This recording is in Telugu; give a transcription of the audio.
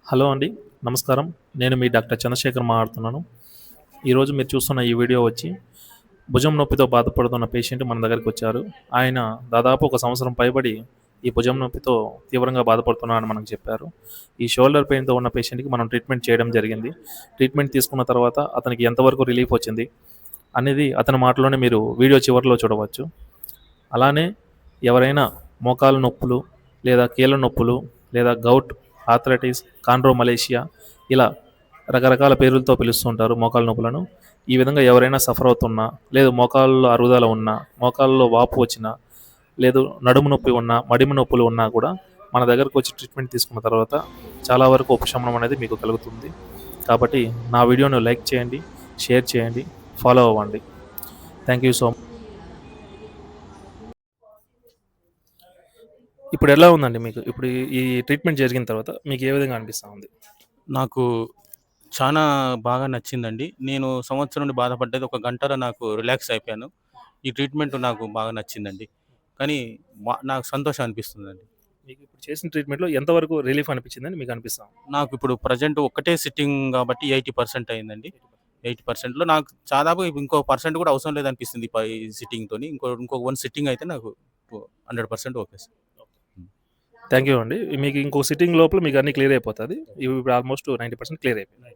హలో అండి. నమస్కారం. నేను మీ డాక్టర్ చంద్రశేఖర్ మాట్లాడుతున్నాను. ఈరోజు మీరు చూస్తున్న ఈ వీడియో వచ్చి భుజం నొప్పితో బాధపడుతున్న పేషెంట్ మన దగ్గరికొచ్చారు. ఆయన దాదాపు ఒక సంవత్సరం పైబడి ఈ భుజం నొప్పితో తీవ్రంగా బాధపడుతున్నారని మనకు చెప్పారు. ఈ షోల్డర్ పెయిన్‌తో ఉన్న పేషెంట్‌కి మనం ట్రీట్మెంట్ చేయడం జరిగింది. ట్రీట్మెంట్ తీసుకున్న తర్వాత అతనికి ఎంతవరకు రిలీఫ్ వచ్చింది అనేది అతని మాటలోనే మీరు వీడియో చివరిలో చూడవచ్చు. అలానే ఎవరైనా మోకాలు నొప్పులు లేదా కీళ్ళ నొప్పులు లేదా గౌట్, ఆర్థరైటిస్, కాండ్రోమలేషియా ఇలా రకరకాల పేర్లతో పిలుస్తుంటారు మోకాలు నొప్పులను. ఈ విధంగా ఎవరైనా సఫర్ అవుతున్నా, లేదు మోకాళ్ళలో అరుగుదల ఉన్నా, మోకాళ్ళలో వాపు వచ్చినా, లేదు నడుము నొప్పి ఉన్నా, మడిమ నొప్పులు ఉన్నా కూడా మన దగ్గరకు వచ్చి ట్రీట్మెంట్ తీసుకున్న తర్వాత చాలా వరకు ఉపశమనం అనేది మీకు కలుగుతుంది. కాబట్టి నా వీడియోను లైక్ చేయండి, షేర్ చేయండి, ఫాలో అవ్వండి. Thank you so much. ఇప్పుడు ఎలా ఉందండి మీకు? ఇప్పుడు ఈ ట్రీట్మెంట్ జరిగిన తర్వాత మీకు ఏ విధంగా అనిపిస్తా ఉంది? నాకు చానా బాగా నచ్చిందండి. నేను సంవత్సరం నుండి బాధపడ్డది ఒక గంటలో నాకు రిలాక్స్ అయిపోయాను. ఈ ట్రీట్మెంట్ నాకు బాగా నచ్చిందండి. కానీ నాకు సంతోషం అనిపిస్తుందండి. మీకు ఇప్పుడు చేసిన ట్రీట్మెంట్‌లో ఎంతవరకు రిలీఫ్ అనిపించిందని మీకు అనిపిస్తా ఉంది? నాకు ఇప్పుడు ప్రెజెంట్ ఒక్కటే సిట్టింగ్ కాబట్టి 80% అయిందండి. 80%లో నాకు దాదాపు ఇంకో పర్సెంట్ కూడా అవసరం లేదనిపిస్తుంది ఈ సిట్టింగ్‌తోని. ఇంకో 1 సిట్టింగ్ అయితే నాకు 100% ఓకే సార్. థ్యాంక్ యూ అండి. మీకు ఇంకో సిట్టింగ్ లోపల మీకు అన్నీ క్లియర్ అయిపోతది. ఇప్పుడు ఆల్మోస్ట్ 90% క్లియర్ అయిపోయింది.